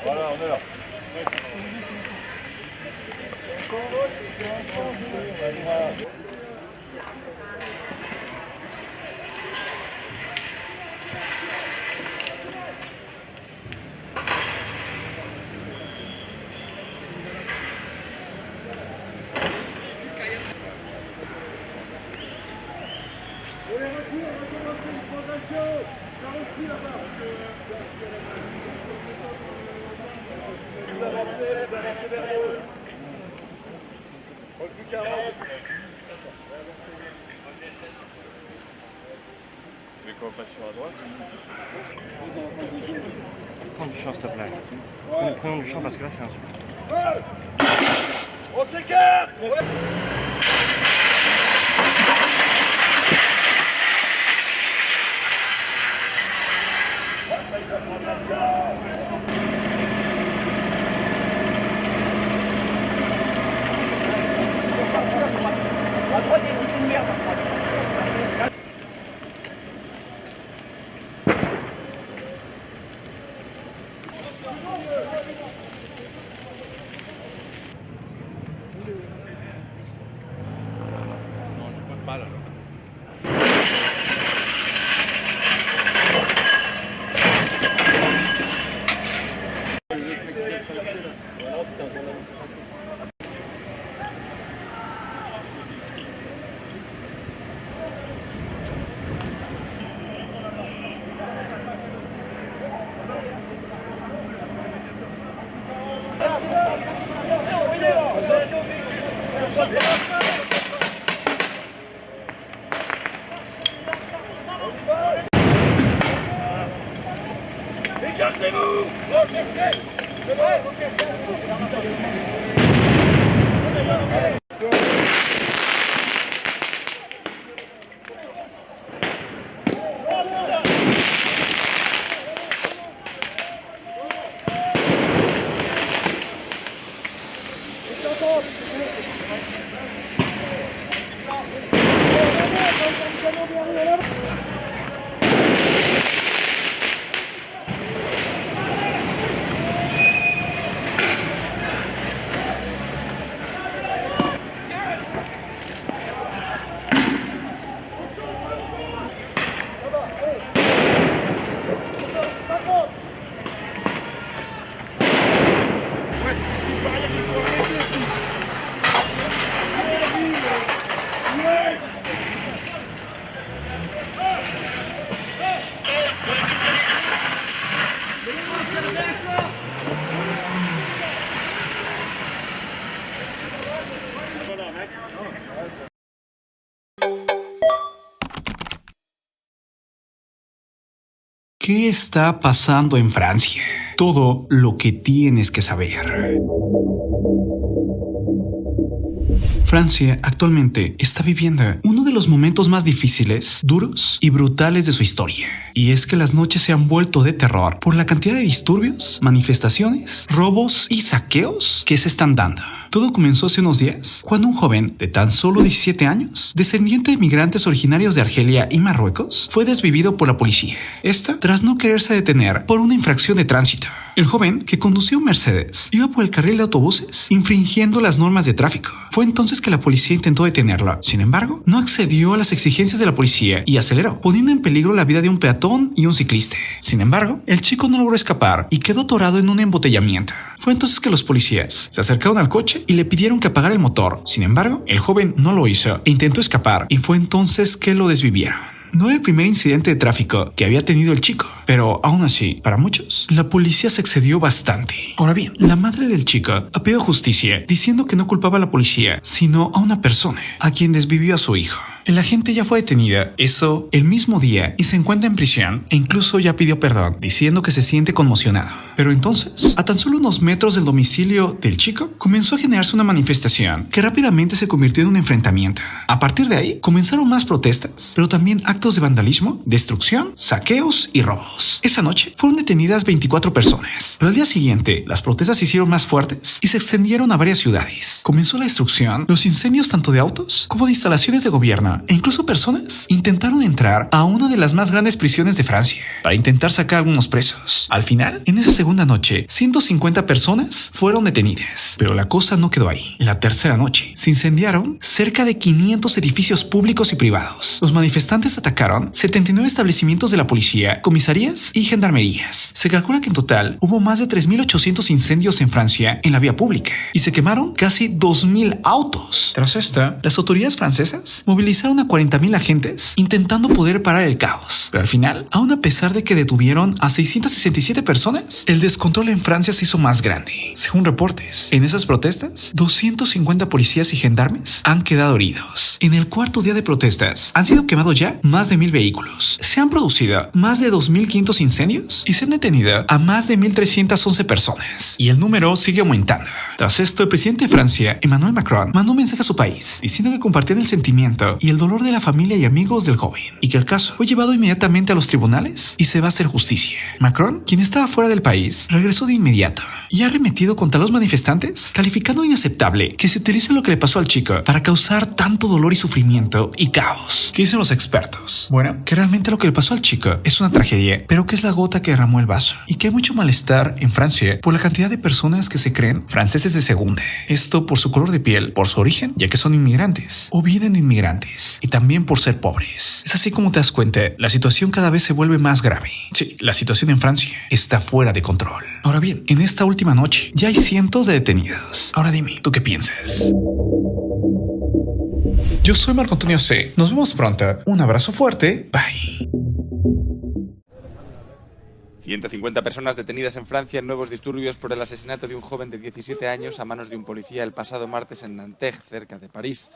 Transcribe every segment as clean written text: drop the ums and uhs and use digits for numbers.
Voilà, on est là. On les retire, on va commencer une progression. Ça repris là-bas. Vous avancez vers eux. Plus 40. Tu veux qu'on passe sur la droite? Prends du champ, s'il te plaît. Prenons du champ parce que là, c'est un super. On s'écarte. À droite, il y a une merde. Non, je peux pas là. Écartez-vous! ¿Qué está pasando en Francia? Todo lo que tienes que saber. Francia actualmente está viviendo uno de los momentos más difíciles, duros y brutales de su historia. Y es que las noches se han vuelto de terror por la cantidad de disturbios, manifestaciones, robos y saqueos que se están dando. Todo comenzó hace unos días, cuando un joven de tan solo 17 años, descendiente de migrantes originarios de Argelia y Marruecos, fue desvivido por la policía. Esta tras no quererse detener por una infracción de tránsito. El joven, que conducía un Mercedes, iba por el carril de autobuses, infringiendo las normas de tráfico. Fue entonces que la policía intentó detenerlo. Sin embargo, no accedió a las exigencias de la policía y aceleró, poniendo en peligro la vida de un peatón y un ciclista. Sin embargo, el chico no logró escapar y quedó atorado en un embotellamiento. Fue entonces que los policías se acercaron al coche y le pidieron que apagara el motor. Sin embargo, el joven no lo hizo e intentó escapar, y fue entonces que lo desvivieron. No era el primer incidente de tráfico que había tenido el chico, pero aún así, para muchos, la policía se excedió bastante. Ahora bien, la madre del chico ha pedido justicia, diciendo que no culpaba a la policía, sino a una persona a quien desvivió a su hijo. El agente ya fue detenida, eso el mismo día, y se encuentra en prisión, e incluso ya pidió perdón, diciendo que se siente conmocionado. Pero entonces, a tan solo unos metros del domicilio del chico, comenzó a generarse una manifestación que rápidamente se convirtió en un enfrentamiento. A partir de ahí, comenzaron más protestas, pero también actos de vandalismo, destrucción, saqueos y robos. Esa noche fueron detenidas 24 personas, pero al día siguiente, las protestas se hicieron más fuertes y se extendieron a varias ciudades. Comenzó la destrucción, los incendios tanto de autos como de instalaciones de gobierno, e incluso personas intentaron entrar a una de las más grandes prisiones de Francia para intentar sacar a algunos presos. Al final, en esa segunda noche, 150 personas fueron detenidas, pero la cosa no quedó ahí. La tercera noche, se incendiaron cerca de 500 edificios públicos y privados. Los manifestantes atacaron 79 establecimientos de la policía, comisarías y gendarmerías. Se calcula que en total hubo más de 3.800 incendios en Francia en la vía pública y se quemaron casi 2.000 autos. Tras esto, las autoridades francesas movilizaron a 40.000 agentes intentando poder parar el caos. Pero al final, aún a pesar de que detuvieron a 667 personas, el descontrol en Francia se hizo más grande. Según reportes, en esas protestas, 250 policías y gendarmes han quedado heridos. En el cuarto día de protestas, han sido quemados ya más de 1.000 vehículos. Se han producido más de 2.500 incendios y se han detenido a más de 1.311 personas. Y el número sigue aumentando. Tras esto, el presidente de Francia, Emmanuel Macron, mandó un mensaje a su país diciendo que compartían el sentimiento y el dolor de la familia y amigos del joven, y que el caso fue llevado inmediatamente a los tribunales y se va a hacer justicia. Macron, quien estaba fuera del país, regresó de inmediato y ha arremetido contra los manifestantes, calificando inaceptable que se utilice lo que le pasó al chico para causar tanto dolor y sufrimiento y caos. ¿Qué dicen los expertos? Bueno, que realmente lo que le pasó al chico es una tragedia, pero que es la gota que derramó el vaso, y que hay mucho malestar en Francia por la cantidad de personas que se creen franceses de segunda. Esto por su color de piel, por su origen, ya que son inmigrantes o vienen de inmigrantes, y también por ser pobres. Es así como te das cuenta, la situación cada vez se vuelve más grave. Sí, la situación en Francia está fuera de control. Ahora bien, en esta última noche ya hay cientos de detenidos. Ahora dime, ¿tú qué piensas? Yo soy Marco Antonio C. Nos vemos pronto. Un abrazo fuerte. Bye. 150 personas detenidas en Francia en nuevos disturbios por el asesinato de un joven de 17 años a manos de un policía el pasado martes en Nanterre, cerca de París.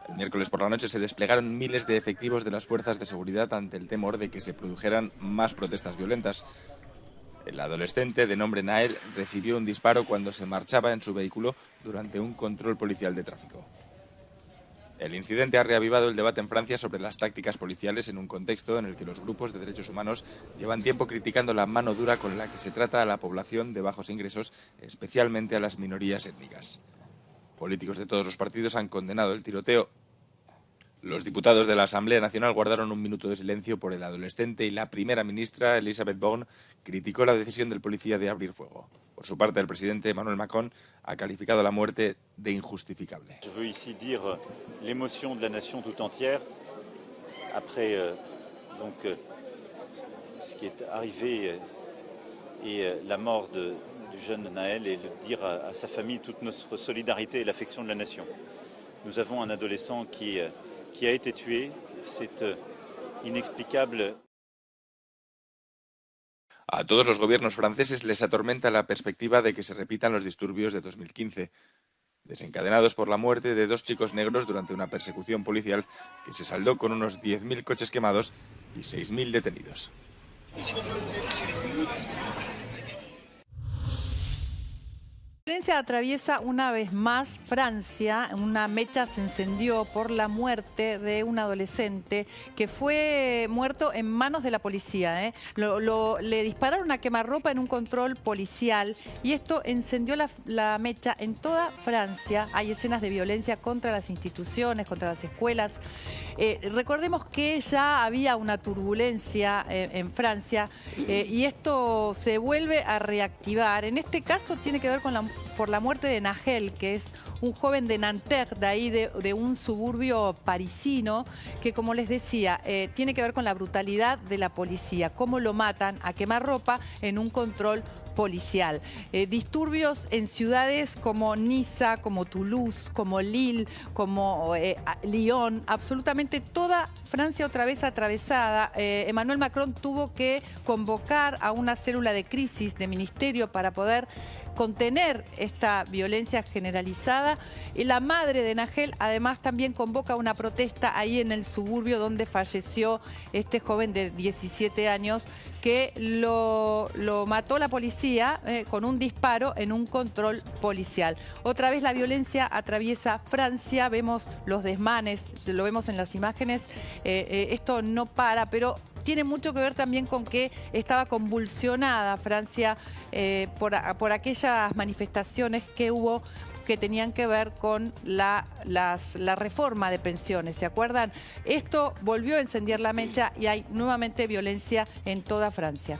El miércoles por la noche se desplegaron miles de efectivos de las fuerzas de seguridad ante el temor de que se produjeran más protestas violentas. El adolescente, de nombre Nael, recibió un disparo cuando se marchaba en su vehículo durante un control policial de tráfico. El incidente ha reavivado el debate en Francia sobre las tácticas policiales en un contexto en el que los grupos de derechos humanos llevan tiempo criticando la mano dura con la que se trata a la población de bajos ingresos, especialmente a las minorías étnicas. Políticos de todos los partidos han condenado el tiroteo. Los diputados de la Asamblea Nacional guardaron un minuto de silencio por el adolescente y la primera ministra, Elisabeth Borne, criticó la decisión del policía de abrir fuego. Por su parte, el presidente Emmanuel Macron ha calificado la muerte de injustificable. Je veux ici dire l'émotion de la nation tout entière après ce qui est arrivé et la mort du jeune Naël, et dire à sa famille toute notre solidarité et l'affection de la nation. Nous avons un adolescent qui a été tué, c'est inexplicable. A todos los gobiernos franceses les atormenta la perspectiva de que se repitan los disturbios de 2015, desencadenados por la muerte de 2 chicos negros durante una persecución policial que se saldó con unos 10.000 coches quemados y 6.000 detenidos. violencia atraviesa una vez más Francia. Una mecha se encendió por la muerte de un adolescente que fue muerto en manos de la policía. Le dispararon a quemarropa en un control policial y esto encendió la mecha en toda Francia. Hay escenas de violencia contra las instituciones, contra las escuelas. Recordemos que ya había una turbulencia en Francia y esto se vuelve a reactivar. En este caso tiene que ver por la muerte de Nahel, que es un joven de Nanterre, de ahí de un suburbio parisino, que como les decía, tiene que ver con la brutalidad de la policía, cómo lo matan a quemarropa en un control policial. Disturbios en ciudades como Niza, como Toulouse, como Lille, como Lyon, absolutamente toda Francia otra vez atravesada. Emmanuel Macron tuvo que convocar a una célula de crisis de ministerio para poder contener esta violencia generalizada. Y la madre de Nahel además también convoca una protesta ahí en el suburbio donde falleció este joven de 17 años que lo mató la policía con un disparo en un control policial. Otra vez la violencia atraviesa Francia, vemos los desmanes, lo vemos en las imágenes, esto no para, pero tiene mucho que ver también con que estaba convulsionada Francia por aquellas manifestaciones que hubo que tenían que ver con la reforma de pensiones, ¿se acuerdan? Esto volvió a encender la mecha y hay nuevamente violencia en toda Francia.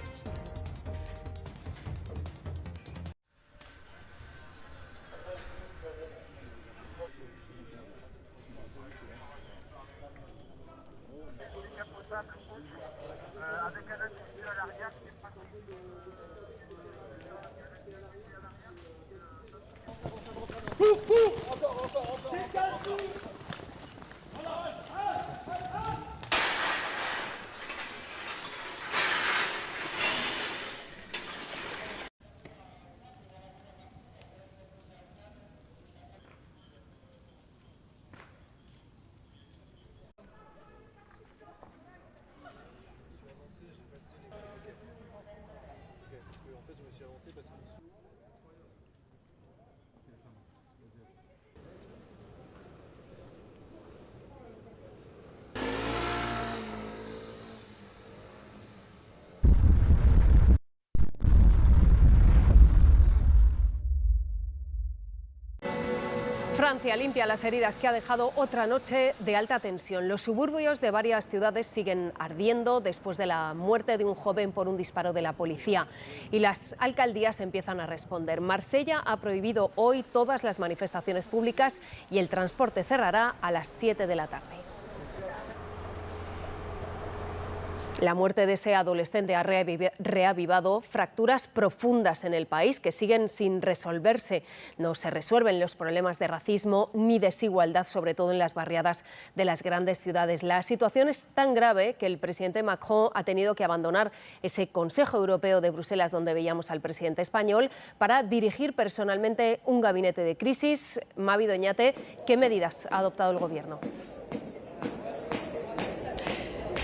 Francia limpia las heridas que ha dejado otra noche de alta tensión. Los suburbios de varias ciudades siguen ardiendo después de la muerte de un joven por un disparo de la policía y las alcaldías empiezan a responder. Marsella ha prohibido hoy todas las manifestaciones públicas y el transporte cerrará a las 7 de la tarde. La muerte de ese adolescente ha reavivado fracturas profundas en el país que siguen sin resolverse. No se resuelven los problemas de racismo ni desigualdad, sobre todo en las barriadas de las grandes ciudades. La situación es tan grave que el presidente Macron ha tenido que abandonar ese Consejo Europeo de Bruselas donde veíamos al presidente español para dirigir personalmente un gabinete de crisis. Mavi Doñate, ¿qué medidas ha adoptado el Gobierno?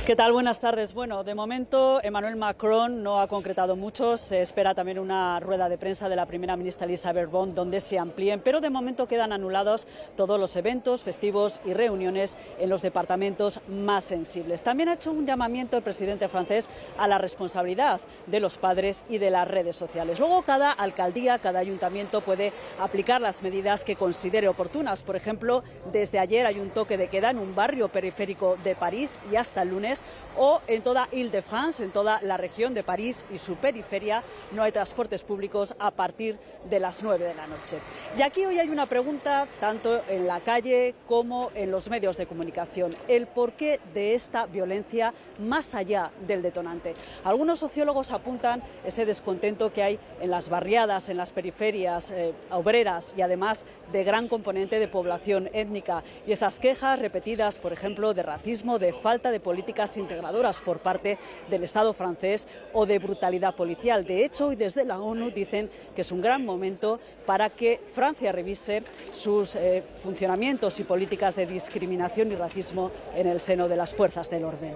¿Qué tal? Buenas tardes. Bueno, de momento Emmanuel Macron no ha concretado mucho. Se espera también una rueda de prensa de la primera ministra Elisabeth Borne donde se amplíen, pero de momento quedan anulados todos los eventos festivos y reuniones en los departamentos más sensibles. También ha hecho un llamamiento el presidente francés a la responsabilidad de los padres y de las redes sociales. Luego cada alcaldía, cada ayuntamiento puede aplicar las medidas que considere oportunas. Por ejemplo, desde ayer hay un toque de queda en un barrio periférico de París y hasta el lunes, o en toda Île-de-France, en toda la región de París y su periferia, no hay transportes públicos a partir de las 9 de la noche. Y aquí hoy hay una pregunta, tanto en la calle como en los medios de comunicación, el porqué de esta violencia más allá del detonante. Algunos sociólogos apuntan ese descontento que hay en las barriadas, en las periferias obreras y además de gran componente de población étnica, y esas quejas repetidas, por ejemplo, de racismo, de falta de políticas integradoras por parte del Estado francés o de brutalidad policial. De hecho, hoy desde la ONU dicen que es un gran momento para que Francia revise sus funcionamientos y políticas de discriminación y racismo en el seno de las fuerzas del orden.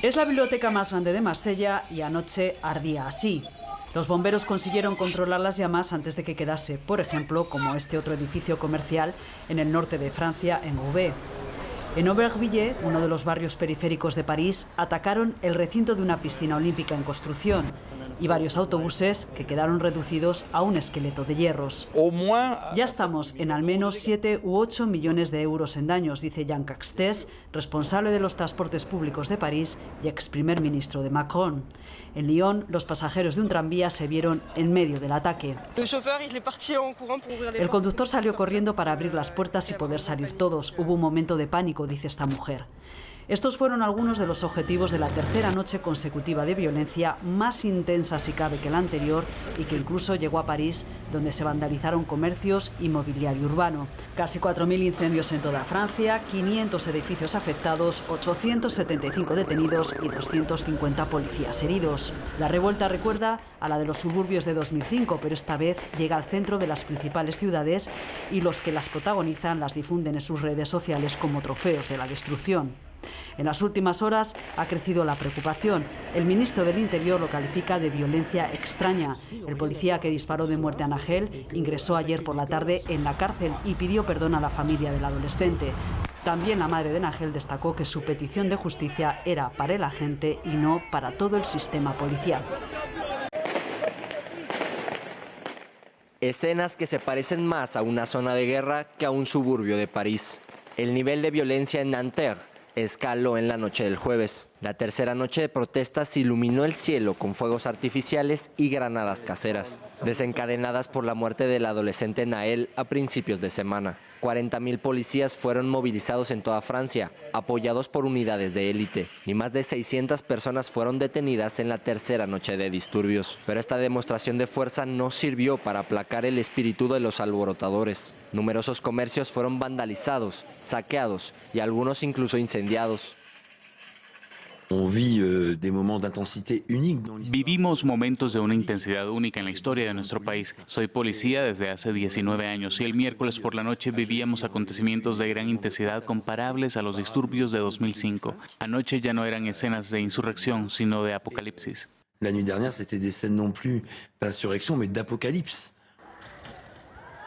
Es la biblioteca más grande de Marsella y anoche ardía así. Los bomberos consiguieron controlar las llamas antes de que quedase, por ejemplo, como este otro edificio comercial en el norte de Francia, en Roubaix. En Aubervilliers, uno de los barrios periféricos de París, atacaron el recinto de una piscina olímpica en construcción y varios autobuses que quedaron reducidos a un esqueleto de hierros. Ya estamos en al menos 7 u 8 millones de euros en daños, dice Jean Castex, responsable de los transportes públicos de París y ex primer ministro de Macron. En Lyon, los pasajeros de un tranvía se vieron en medio del ataque. El conductor salió corriendo para abrir las puertas y poder salir todos. Hubo un momento de pánico, dice esta mujer. Estos fueron algunos de los objetivos de la tercera noche consecutiva de violencia, más intensa si cabe que la anterior y que incluso llegó a París, donde se vandalizaron comercios y mobiliario urbano. Casi 4.000 incendios en toda Francia, 500 edificios afectados, 875 detenidos y 250 policías heridos. La revuelta recuerda a la de los suburbios de 2005, pero esta vez llega al centro de las principales ciudades y los que las protagonizan las difunden en sus redes sociales como trofeos de la destrucción. En las últimas horas ha crecido la preocupación. El ministro del Interior lo califica de violencia extraña. El policía que disparó de muerte a Nahel ingresó ayer por la tarde en la cárcel y pidió perdón a la familia del adolescente. También la madre de Nahel destacó que su petición de justicia era para el agente y no para todo el sistema policial. Escenas que se parecen más a una zona de guerra que a un suburbio de París. El nivel de violencia en Nanterre escaló en la noche del jueves. La tercera noche de protestas iluminó el cielo con fuegos artificiales y granadas caseras, desencadenadas por la muerte del adolescente Nahel a principios de semana. 40.000 policías fueron movilizados en toda Francia, apoyados por unidades de élite, y más de 600 personas fueron detenidas en la tercera noche de disturbios. Pero esta demostración de fuerza no sirvió para aplacar el espíritu de los alborotadores. Numerosos comercios fueron vandalizados, saqueados y algunos incluso incendiados. Vivimos momentos de una intensidad única en la historia de nuestro país. Soy policía desde hace 19 años y el miércoles por la noche vivíamos acontecimientos de gran intensidad comparables a los disturbios de 2005. Anoche ya no eran escenas de insurrección, sino de apocalipsis. La nuit dernière, c'était des scènes non plus d'insurrection, mais d'apocalypse.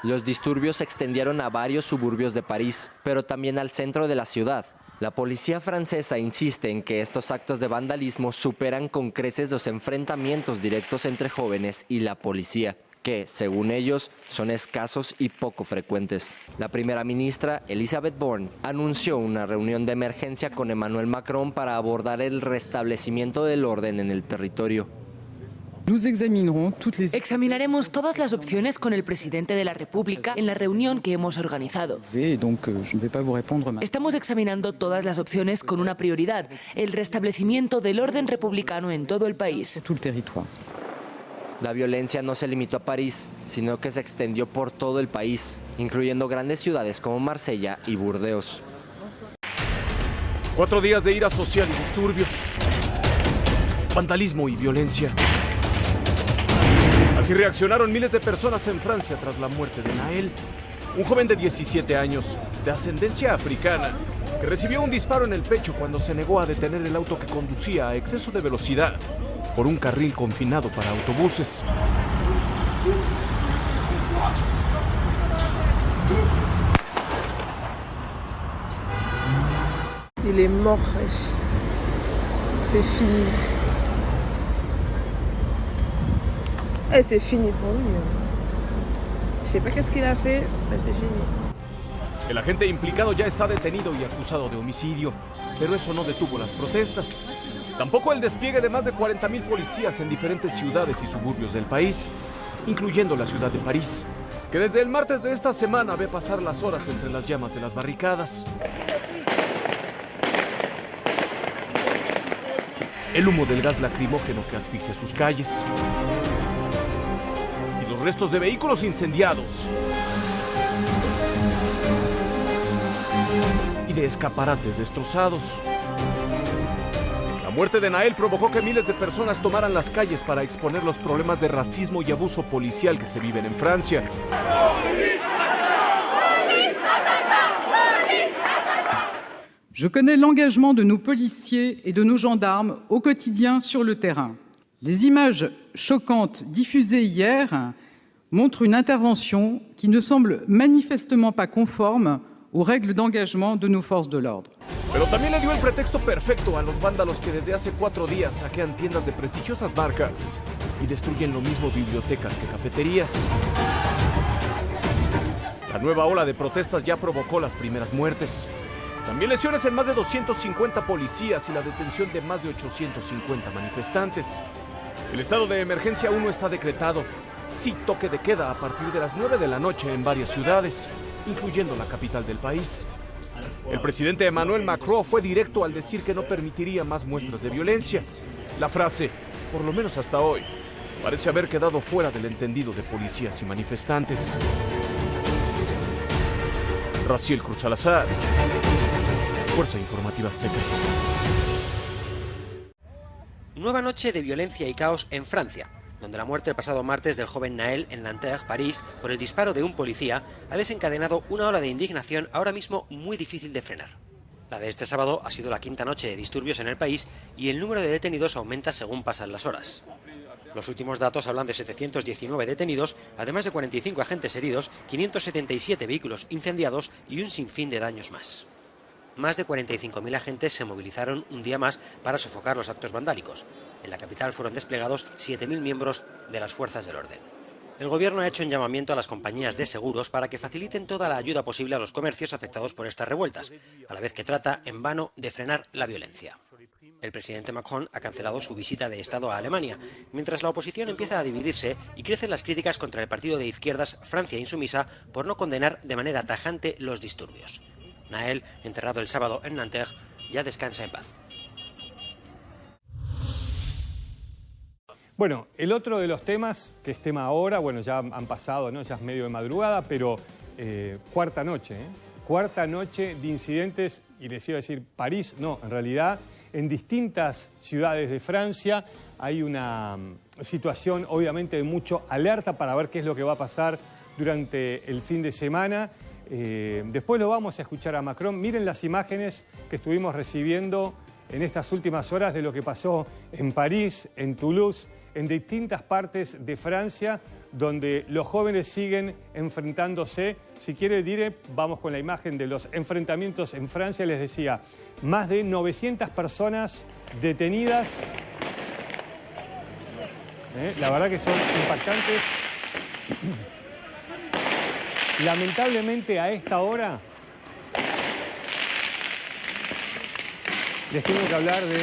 Los disturbios se extendieron a varios suburbios de París, pero también al centro de la ciudad. La policía francesa insiste en que estos actos de vandalismo superan con creces los enfrentamientos directos entre jóvenes y la policía, que, según ellos, son escasos y poco frecuentes. La primera ministra, Elisabeth Borne, anunció una reunión de emergencia con Emmanuel Macron para abordar el restablecimiento del orden en el territorio. Examinaremos todas las opciones con el presidente de la República en la reunión que hemos organizado. Estamos examinando todas las opciones con una prioridad, el restablecimiento del orden republicano en todo el país. La violencia no se limitó a París, sino que se extendió por todo el país, incluyendo grandes ciudades como Marsella y Burdeos. 4 días de ira social y disturbios, vandalismo y violencia. Así reaccionaron miles de personas en Francia tras la muerte de Nahel, un joven de 17 años, de ascendencia africana, que recibió un disparo en el pecho cuando se negó a detener el auto que conducía a exceso de velocidad por un carril confinado para autobuses. Il est mort, c'est fini. C'est fini pour lui. Je sais pas qu'est-ce qu'il a fait, mais c'est fini. El agente implicado ya está detenido y acusado de homicidio, pero eso no detuvo las protestas. Tampoco el despliegue de más de 40.000 policías en diferentes ciudades y suburbios del país, incluyendo la ciudad de París, que desde el martes de esta semana ve pasar las horas entre las llamas de las barricadas. El humo del gas lacrimógeno que asfixia sus calles. Y los restos de vehículos incendiados. Y de escaparates destrozados. La muerte de Nahel provocó que miles de personas tomaran las calles para exponer los problemas de racismo y abuso policial que se viven en Francia. Je connais l'engagement de nos policiers et de nos gendarmes au quotidien sur le terrain. Les images choquantes diffusées hier montrent une intervention qui ne semble manifestement pas conforme aux règles d'engagement de nos forces de l'ordre. Pero también le dio el pretexto perfecto a los vándalos que desde hace 4 días saquean tiendas de prestigiosas marcas y destruyen lo mismo bibliotecas que cafeterías. La nueva ola de protestas ya provocó las primeras muertes. También lesiones en más de 250 policías y la detención de más de 850 manifestantes. El estado de emergencia 1 está decretado. Sí, toque de queda a partir de las 9 de la noche en varias ciudades, incluyendo la capital del país. El presidente Emmanuel Macron fue directo al decir que no permitiría más muestras de violencia. La frase, por lo menos hasta hoy, parece haber quedado fuera del entendido de policías y manifestantes. Raciel Cruz Salazar, Fuerza Informativa Azteca. Nueva noche de violencia y caos en Francia, donde la muerte el pasado martes del joven Naël en Nanterre, París, por el disparo de un policía, ha desencadenado una ola de indignación ahora mismo muy difícil de frenar. La de este sábado ha sido la quinta noche de disturbios en el país y el número de detenidos aumenta según pasan las horas. Los últimos datos hablan de 719 detenidos, además de 45 agentes heridos, 577 vehículos incendiados y un sinfín de daños más. Más de 45.000 agentes se movilizaron un día más para sofocar los actos vandálicos. En la capital fueron desplegados 7.000 miembros de las fuerzas del orden. El gobierno ha hecho un llamamiento a las compañías de seguros para que faciliten toda la ayuda posible a los comercios afectados por estas revueltas, a la vez que trata en vano de frenar la violencia. El presidente Macron ha cancelado su visita de Estado a Alemania, mientras la oposición empieza a dividirse y crecen las críticas contra el partido de izquierdas Francia Insumisa por no condenar de manera tajante los disturbios. Naël, enterrado el sábado en Nanterre, ya descansa en paz. Bueno, el otro de los temas, que es tema ahora, bueno, ya han pasado, ¿no? Ya es medio de madrugada, pero cuarta noche de incidentes, y les iba a decir París, no, en realidad en distintas ciudades de Francia hay una situación obviamente de mucho alerta para ver qué es lo que va a pasar durante el fin de semana. Después lo vamos a escuchar a Macron. Miren las imágenes que estuvimos recibiendo en estas últimas horas de lo que pasó en París, en Toulouse, en distintas partes de Francia, donde los jóvenes siguen enfrentándose. Si quiere, diré, vamos con la imagen de los enfrentamientos en Francia. Les decía, más de 900 personas detenidas. La verdad que son impactantes. Lamentablemente a esta hora les tengo que hablar de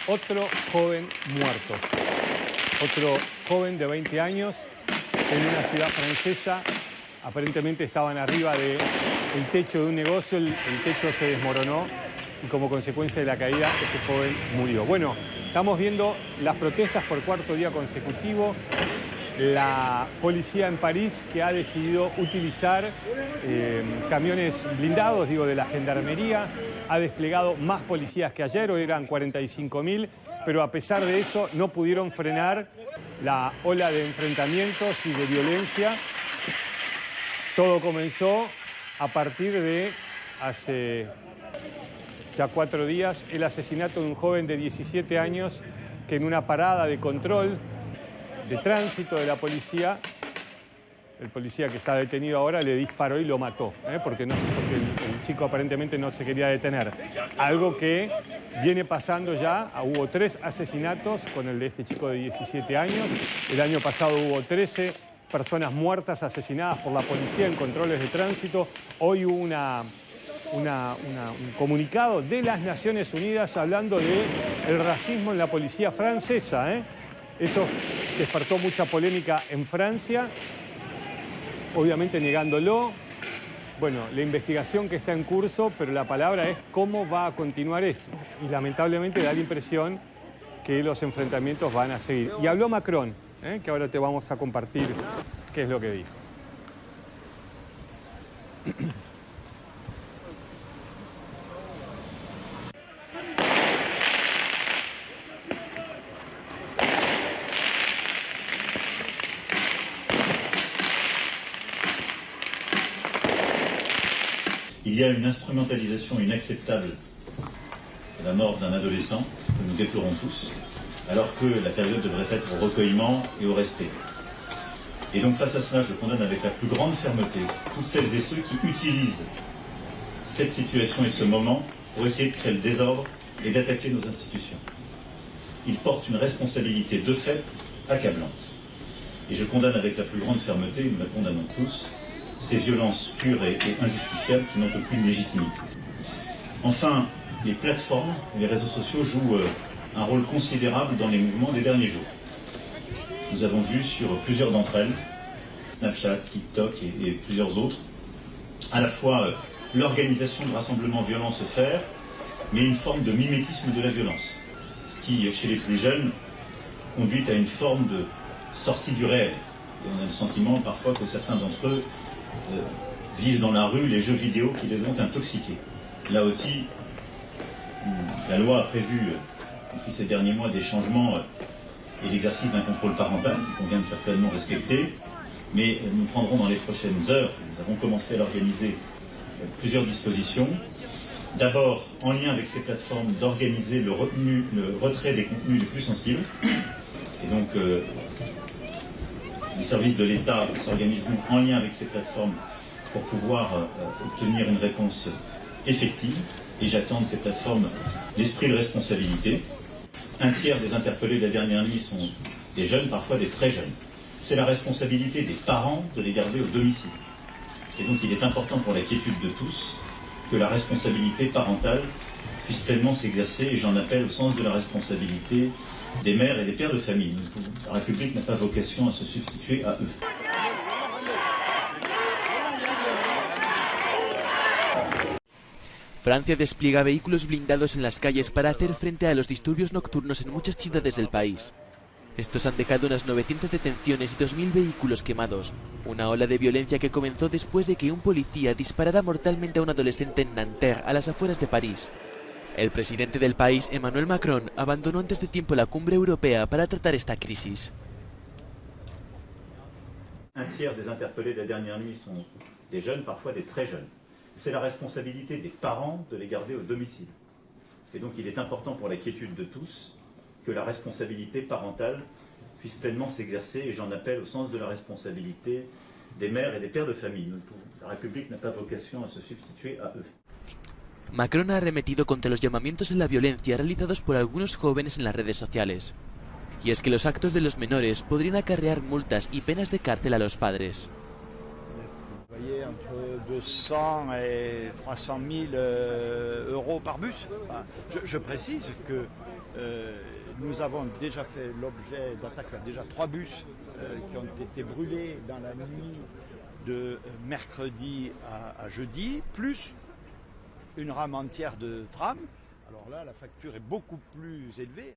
otro joven muerto. Otro joven de 20 años en una ciudad francesa. Aparentemente estaban arriba del techo de un negocio, el techo se desmoronó y como consecuencia de la caída este joven murió. Bueno, estamos viendo las protestas por cuarto día consecutivo. La policía en París que ha decidido utilizar camiones blindados, de la gendarmería, ha desplegado más policías que ayer, hoy eran 45.000, pero a pesar de eso no pudieron frenar la ola de enfrentamientos y de violencia. Todo comenzó a partir de hace ya 4 días, el asesinato de un joven de 17 años que en una parada de control de tránsito de la policía, el policía que está detenido ahora le disparó y lo mató, porque el chico aparentemente no se quería detener. Algo que viene pasando ya, hubo 3 asesinatos con el de este chico de 17 años, el año pasado hubo 13 personas muertas asesinadas por la policía en controles de tránsito, hoy hubo un comunicado de las Naciones Unidas hablando del racismo en la policía francesa, Eso despertó mucha polémica en Francia, obviamente negándolo. Bueno, la investigación que está en curso, pero la palabra es cómo va a continuar esto. Y lamentablemente da la impresión que los enfrentamientos van a seguir. Y habló Macron, que ahora te vamos a compartir qué es lo que dijo. Il y a une instrumentalisation inacceptable de la mort d'un adolescent, que nous déplorons tous, alors que la période devrait être au recueillement et au respect. Et donc face à cela, je condamne avec la plus grande fermeté toutes celles et ceux qui utilisent cette situation et ce moment pour essayer de créer le désordre et d'attaquer nos institutions. Ils portent une responsabilité de fait accablante. Et je condamne avec la plus grande fermeté, nous la condamnons tous, ces violences pures et injustifiables qui n'ont aucune légitimité. Enfin, les plateformes et les réseaux sociaux jouent un rôle considérable dans les mouvements des derniers jours. Nous avons vu sur plusieurs d'entre elles, Snapchat, TikTok et plusieurs autres, à la fois l'organisation de rassemblements violents se faire, mais une forme de mimétisme de la violence. Ce qui, chez les plus jeunes, conduit à une forme de sortie du réel. Et on a le sentiment parfois que certains d'entre eux vivent dans la rue les jeux vidéo qui les ont intoxiqués. Là aussi, la loi a prévu, depuis ces derniers mois, des changements et l'exercice d'un contrôle parental qu'il convient de faire pleinement respecter. Mais nous prendrons dans les prochaines heures, nous avons commencé à l'organiser, plusieurs dispositions. D'abord, en lien avec ces plateformes, d'organiser le retrait des contenus les plus sensibles. Et donc, les services de l'État s'organiseront en lien avec ces plateformes pour pouvoir obtenir une réponse effective. Et j'attends de ces plateformes l'esprit de responsabilité. Un tiers des interpellés de la dernière nuit sont des jeunes, parfois des très jeunes. C'est la responsabilité des parents de les garder au domicile. Et donc il est important pour la quiétude de tous que la responsabilité parentale puisse pleinement s'exercer, et j'en appelle au sens de la responsabilité des mères et des pères de famille. La République n'a pas vocation à se substituer à eux. Francia despliega vehículos blindados en las calles para hacer frente a los disturbios nocturnos en muchas ciudades del país. Estos han dejado unas 900 detenciones y 2.000 vehículos quemados. Una ola de violencia que comenzó después de que un policía disparara mortalmente a un adolescente en Nanterre, a las afueras de París. El presidente del país, Emmanuel Macron, abandonó antes de tiempo la cumbre europea para tratar esta crisis. Un tiers des interpellés de la dernière nuit sont des jeunes, parfois des très jeunes. C'est la responsabilité des parents de les garder au domicile. Et donc il est important pour la quiétude de tous que la responsabilité parentale puisse pleinement s'exercer, et j'en appelle au sens de la responsabilité des mères et des pères de famille. La République n'a pas vocation à se substituer à eux. Macron ha arremetido contra los llamamientos a la violencia realizados por algunos jóvenes en las redes sociales. Y es que los actos de los menores podrían acarrear multas y penas de cárcel a los padres. Entre 200 et 300 000 euros par bus. Enfin, je précise que nous avons déjà fait l'objet d'attaques, déjà 3 bus qui ont été brûlés dans la nuit de mercredi à jeudi, plus une rame entière de tram. Alors là, la facture est beaucoup plus élevée.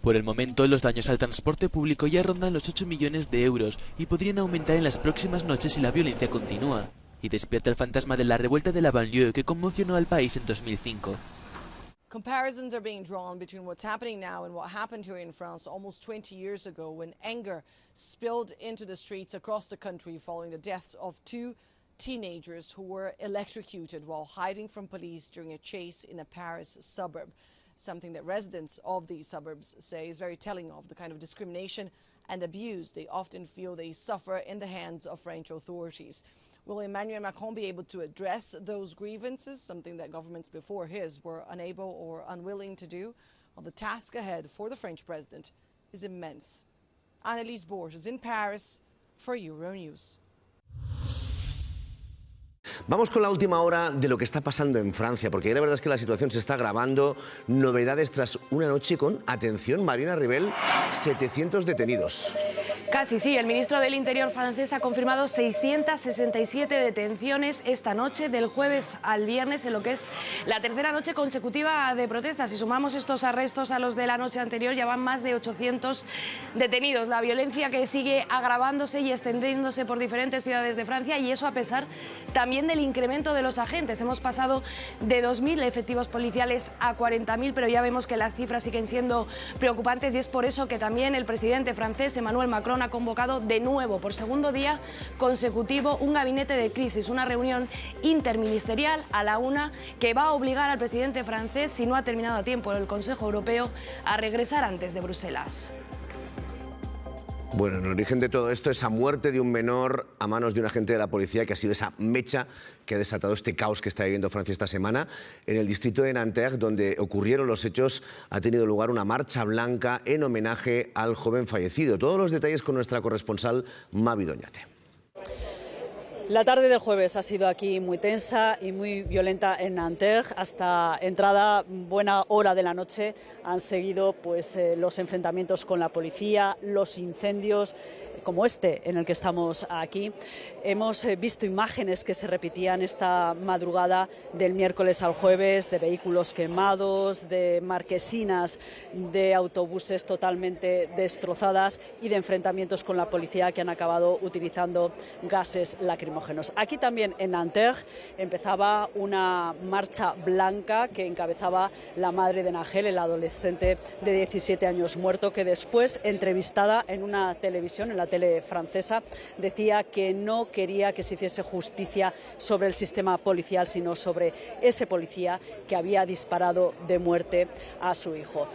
Por el momento, los daños al transporte público ya rondan los 8 millones de euros y podrían aumentar en las próximas noches si la violencia continúa. Y despierta el fantasma de la revuelta de la banlieue que conmocionó al país en 2005. Comparisons are being drawn between what's happening now and what happened here in France almost 20 years ago, when anger spilled into the streets across the country following the deaths of 2 teenagers who were electrocuted while hiding from police during a chase in a Paris suburb. Something that residents of these suburbs say is very telling of the kind of discrimination and abuse they often feel they suffer in the hands of French authorities. Will Emmanuel Macron be able to address those grievances, something that governments before his were unable or unwilling to do? Well, the task ahead for the French president is immense. Annelise Borges in Paris for Euronews. Vamos con la última hora de lo que está pasando en Francia, porque la verdad es que la situación se está agravando. Novedades tras una noche con, atención, Marina Ribel, 700 detenidos. Casi sí, el ministro del Interior francés ha confirmado 667 detenciones esta noche, del jueves al viernes, en lo que es la tercera noche consecutiva de protestas. Si sumamos estos arrestos a los de la noche anterior, ya van más de 800 detenidos. La violencia que sigue agravándose y extendiéndose por diferentes ciudades de Francia, y eso a pesar también del incremento de los agentes. Hemos pasado de 2.000 efectivos policiales a 40.000, pero ya vemos que las cifras siguen siendo preocupantes, y es por eso que también el presidente francés, Emmanuel Macron, ha convocado de nuevo, por segundo día consecutivo, un gabinete de crisis, una reunión interministerial a la una que va a obligar al presidente francés, si no ha terminado a tiempo el Consejo Europeo, a regresar antes de Bruselas. Bueno, el origen de todo esto, esa muerte de un menor a manos de un agente de la policía, que ha sido esa mecha que ha desatado este caos que está viviendo Francia esta semana. En el distrito de Nanterre, donde ocurrieron los hechos, ha tenido lugar una marcha blanca en homenaje al joven fallecido. Todos los detalles con nuestra corresponsal Mavi Doñate. La tarde del jueves ha sido aquí muy tensa y muy violenta en Nanterre. Hasta entrada buena hora de la noche han seguido los enfrentamientos con la policía, los incendios como este en el que estamos aquí. Hemos visto imágenes que se repetían esta madrugada del miércoles al jueves, de vehículos quemados, de marquesinas de autobuses totalmente destrozadas y de enfrentamientos con la policía que han acabado utilizando gases lacrimógenos. Aquí también en Nanterre empezaba una marcha blanca que encabezaba la madre de Nahel, el adolescente de 17 años muerto, que después, entrevistada en una televisión, en la tele francesa, decía que no quería que se hiciese justicia sobre el sistema policial, sino sobre ese policía que había disparado de muerte a su hijo.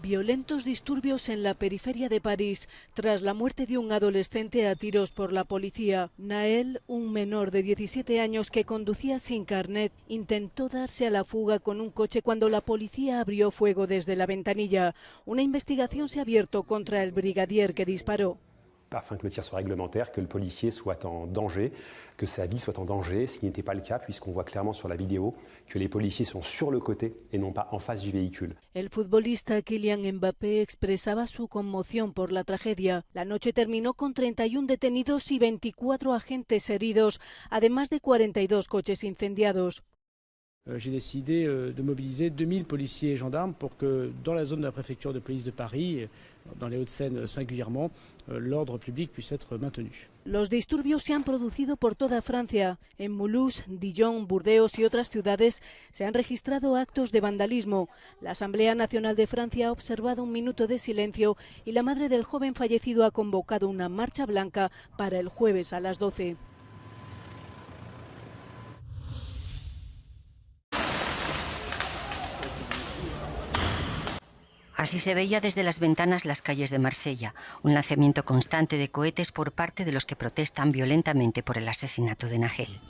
Violentos disturbios en la periferia de París tras la muerte de un adolescente a tiros por la policía. Nahel, un menor de 17 años que conducía sin carnet, intentó darse a la fuga con un coche cuando la policía abrió fuego desde la ventanilla. Una investigación se ha abierto contra el brigadier que disparó. Afin que le tir soit réglementaire, que le policier soit en danger, que sa vie soit en danger, ce qui n'était pas le cas, puisqu'on voit clairement sur la vidéo que les policiers sont sur le côté et non pas en face du véhicule. El futbolista Kylian Mbappé expresaba su conmoción por la tragedia. La noche terminó con 31 detenidos y 24 agentes heridos, además de 42 coches incendiados. J'ai décidé de mobiliser 2000 policiers et gendarmes pour que dans la zone de la préfecture de police de Paris, dans les Hauts-de-Seine singulièrement, l'ordre public puisse être maintenu. Los disturbios se han producido por toda Francia. En Mulhouse, Dijon, Burdeos y otras ciudades se han registrado actos de vandalismo. La Asamblea Nacional de Francia ha observado un minuto de silencio y la madre del joven fallecido ha convocado una marcha blanca para el jueves a las 12. Así se veía desde las ventanas las calles de Marsella, un lanzamiento constante de cohetes por parte de los que protestan violentamente por el asesinato de Nahel.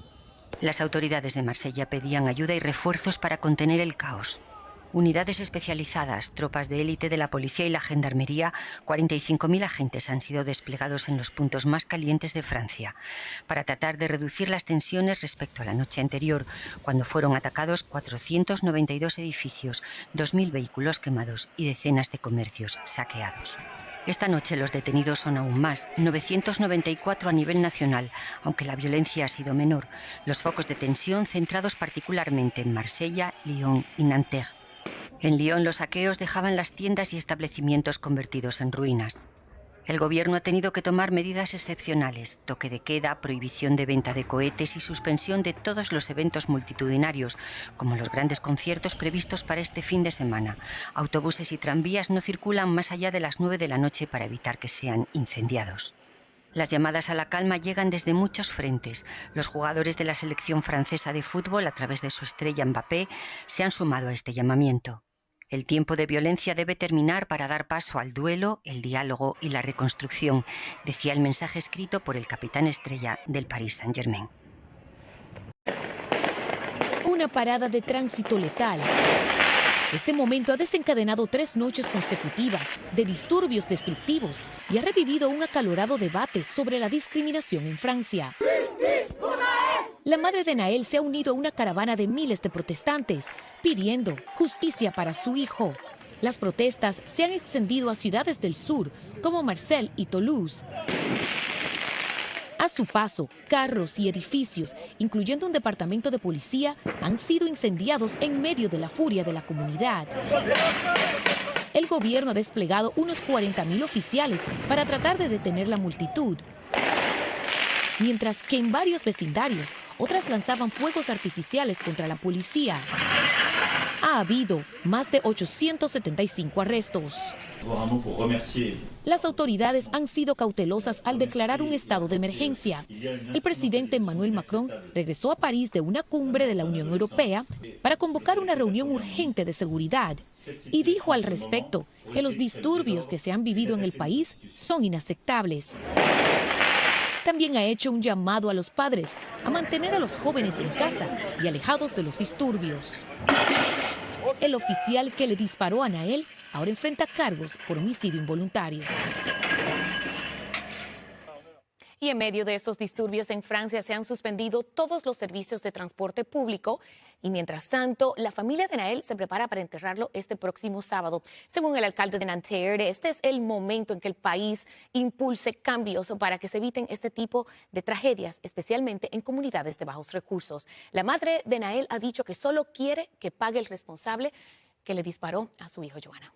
Las autoridades de Marsella pedían ayuda y refuerzos para contener el caos. Unidades especializadas, tropas de élite de la policía y la gendarmería, 45.000 agentes han sido desplegados en los puntos más calientes de Francia para tratar de reducir las tensiones respecto a la noche anterior, cuando fueron atacados 492 edificios, 2.000 vehículos quemados y decenas de comercios saqueados. Esta noche los detenidos son aún más, 994 a nivel nacional, aunque la violencia ha sido menor. Los focos de tensión centrados particularmente en Marsella, Lyon y Nanterre. En Lyon los saqueos dejaban las tiendas y establecimientos convertidos en ruinas. El gobierno ha tenido que tomar medidas excepcionales, toque de queda, prohibición de venta de cohetes y suspensión de todos los eventos multitudinarios, como los grandes conciertos previstos para este fin de semana. Autobuses y tranvías no circulan más allá de las 9 de la noche para evitar que sean incendiados. Las llamadas a la calma llegan desde muchos frentes. Los jugadores de la selección francesa de fútbol, a través de su estrella Mbappé, se han sumado a este llamamiento. El tiempo de violencia debe terminar para dar paso al duelo, el diálogo y la reconstrucción, decía el mensaje escrito por el capitán estrella del Paris Saint-Germain. Una parada de tránsito letal. Este momento ha desencadenado 3 noches consecutivas de disturbios destructivos y ha revivido un acalorado debate sobre la discriminación en Francia. La madre de Nahel se ha unido a una caravana de miles de protestantes pidiendo justicia para su hijo. Las protestas se han extendido a ciudades del sur como Marsella y Toulouse. A su paso, carros y edificios, incluyendo un departamento de policía, han sido incendiados en medio de la furia de la comunidad. El gobierno ha desplegado unos 40.000 oficiales para tratar de detener la multitud, mientras que en varios vecindarios otras lanzaban fuegos artificiales contra la policía. ha habido más de 875 arrestos. Las autoridades han sido cautelosas al declarar un estado de emergencia. El presidente Emmanuel Macron regresó a París de una cumbre de la Unión Europea para convocar una reunión urgente de seguridad y dijo al respecto que los disturbios que se han vivido en el país son inaceptables. También ha hecho un llamado a los padres a mantener a los jóvenes en casa y alejados de los disturbios. El oficial que le disparó a Nael ahora enfrenta cargos por homicidio involuntario. Y en medio de estos disturbios en Francia se han suspendido todos los servicios de transporte público y mientras tanto la familia de Nael se prepara para enterrarlo este próximo sábado. Según el alcalde de Nanterre, este es el momento en que el país impulse cambios para que se eviten este tipo de tragedias, especialmente en comunidades de bajos recursos. La madre de Nael ha dicho que solo quiere que pague el responsable que le disparó a su hijo Johanna.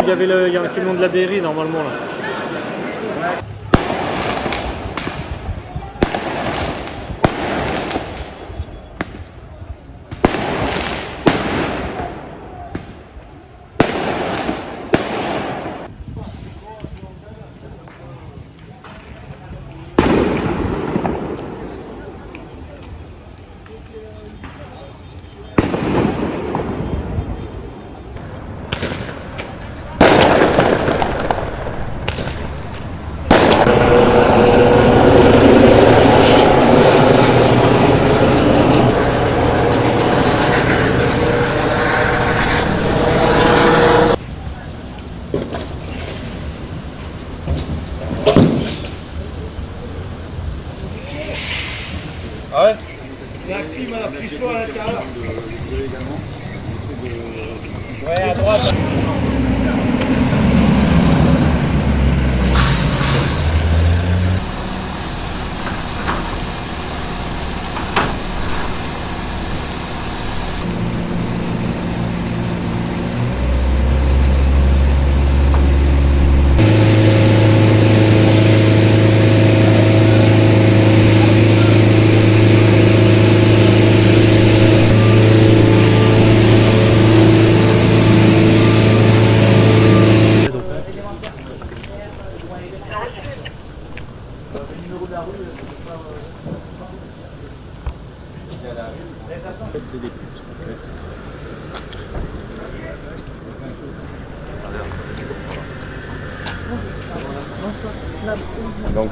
Il y a un camion de la BRI normalement là. Il y a un climat, il a pris chaud à l'intérieur. Ouais, à droite. Donc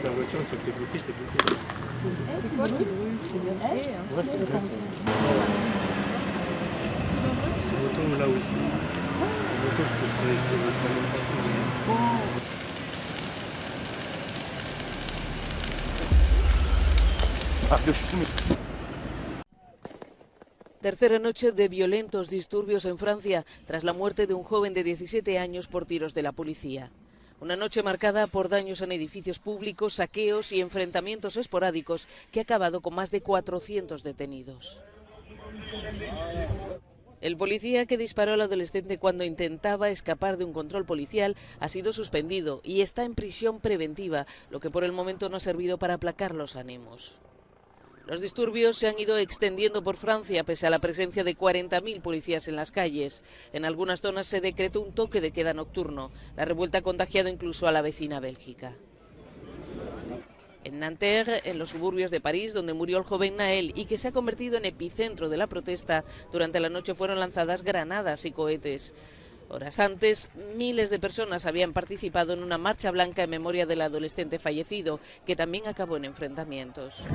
ta voiture, une fois que t'es bloqué, t'es bloqué. C'est quoi qui brûle? C'est bloqué, hein. Ouais, c'est exact. Ce moto là, oui. Le moto, je te ferai même pas. Tercera noche de violentos disturbios en Francia tras la muerte de un joven de 17 años por tiros de la policía. Una noche marcada por daños en edificios públicos, saqueos y enfrentamientos esporádicos que ha acabado con más de 400 detenidos. El policía que disparó al adolescente cuando intentaba escapar de un control policial ha sido suspendido y está en prisión preventiva, lo que por el momento no ha servido para aplacar los ánimos. Los disturbios se han ido extendiendo por Francia pese a la presencia de 40.000 policías en las calles. En algunas zonas se decretó un toque de queda nocturno. La revuelta ha contagiado incluso a la vecina Bélgica. En Nanterre, en los suburbios de París, donde murió el joven Nael y que se ha convertido en epicentro de la protesta, durante la noche fueron lanzadas granadas y cohetes. Horas antes, miles de personas habían participado en una marcha blanca en memoria del adolescente fallecido, que también acabó en enfrentamientos.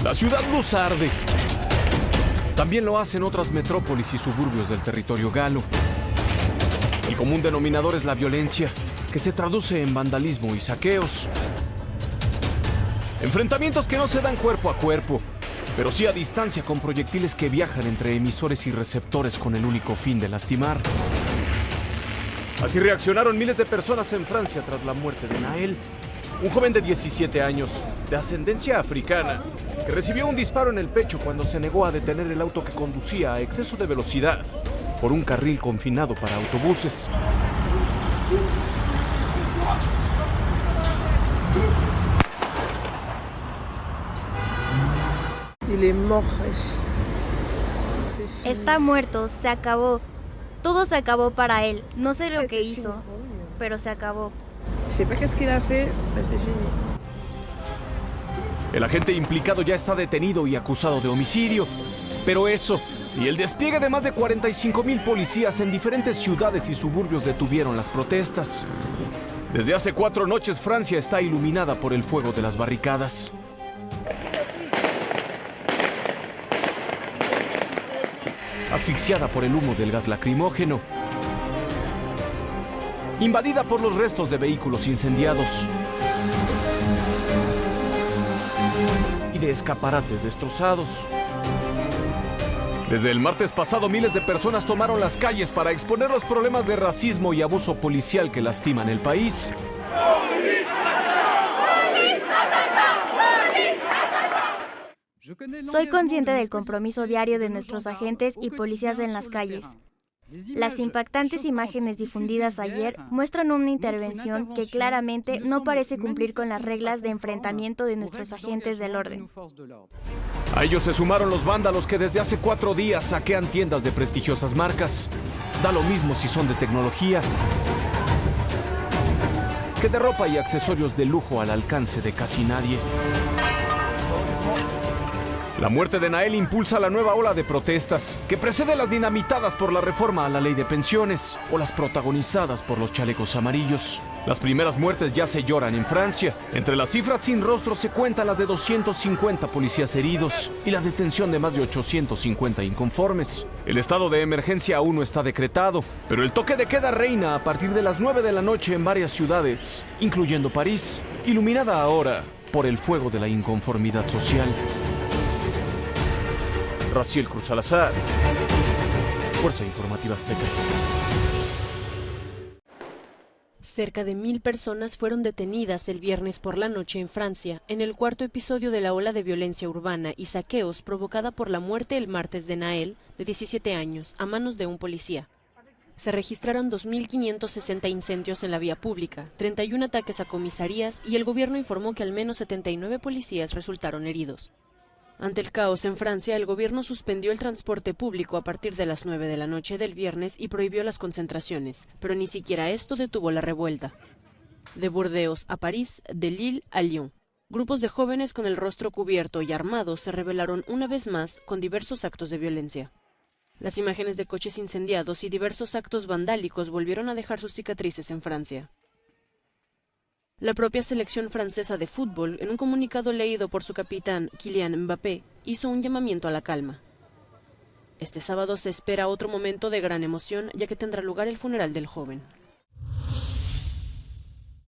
La ciudad luz arde. También lo hacen otras metrópolis y suburbios del territorio galo. El común denominador es la violencia, que se traduce en vandalismo y saqueos. Enfrentamientos que no se dan cuerpo a cuerpo, pero sí a distancia con proyectiles que viajan entre emisores y receptores con el único fin de lastimar. Así reaccionaron miles de personas en Francia tras la muerte de Nael, un joven de 17 años, de ascendencia africana, que recibió un disparo en el pecho cuando se negó a detener el auto que conducía a exceso de velocidad por un carril confinado para autobuses. Está muerto, se acabó. Todo se acabó para él. No sé lo que hizo, pero se acabó. El agente implicado ya está detenido y acusado de homicidio. Pero eso y el despliegue de más de 45,000 policías en diferentes ciudades y suburbios detuvieron las protestas. Desde hace 4 noches Francia está iluminada por el fuego de las barricadas. Asfixiada por el humo del gas lacrimógeno. Invadida por los restos de vehículos incendiados. Y de escaparates destrozados. Desde el martes pasado, miles de personas tomaron las calles para exponer los problemas de racismo y abuso policial que lastiman el país. Soy consciente del compromiso diario de nuestros agentes y policías en las calles. Las impactantes imágenes difundidas ayer muestran una intervención que claramente no parece cumplir con las reglas de enfrentamiento de nuestros agentes del orden. A ellos se sumaron los vándalos que desde hace 4 días saquean tiendas de prestigiosas marcas. Da lo mismo si son de tecnología que de ropa y accesorios de lujo al alcance de casi nadie. La muerte de Nael impulsa la nueva ola de protestas, que precede las dinamitadas por la reforma a la ley de pensiones o las protagonizadas por los chalecos amarillos. Las primeras muertes ya se lloran en Francia. Entre las cifras sin rostro se cuentan las de 250 policías heridos y la detención de más de 850 inconformes. El estado de emergencia aún no está decretado, pero el toque de queda reina a partir de las 9 de la noche en varias ciudades, incluyendo París, iluminada ahora por el fuego de la inconformidad social. Raciel Cruz Salazar, Fuerza Informativa Azteca. Cerca de 1000 personas fueron detenidas el viernes por la noche en Francia, en el 4º episodio de la ola de violencia urbana y saqueos provocada por la muerte el martes de Nael, de 17 años, a manos de un policía. Se registraron 2.560 incendios en la vía pública, 31 ataques a comisarías y el gobierno informó que al menos 79 policías resultaron heridos. Ante el caos en Francia, el gobierno suspendió el transporte público a partir de las 9 de la noche del viernes y prohibió las concentraciones, pero ni siquiera esto detuvo la revuelta. De Burdeos a París, de Lille a Lyon. Grupos de jóvenes con el rostro cubierto y armados se rebelaron una vez más con diversos actos de violencia. Las imágenes de coches incendiados y diversos actos vandálicos volvieron a dejar sus cicatrices en Francia. La propia selección francesa de fútbol, en un comunicado leído por su capitán Kylian Mbappé, hizo un llamamiento a la calma. Este sábado se espera otro momento de gran emoción, ya que tendrá lugar el funeral del joven.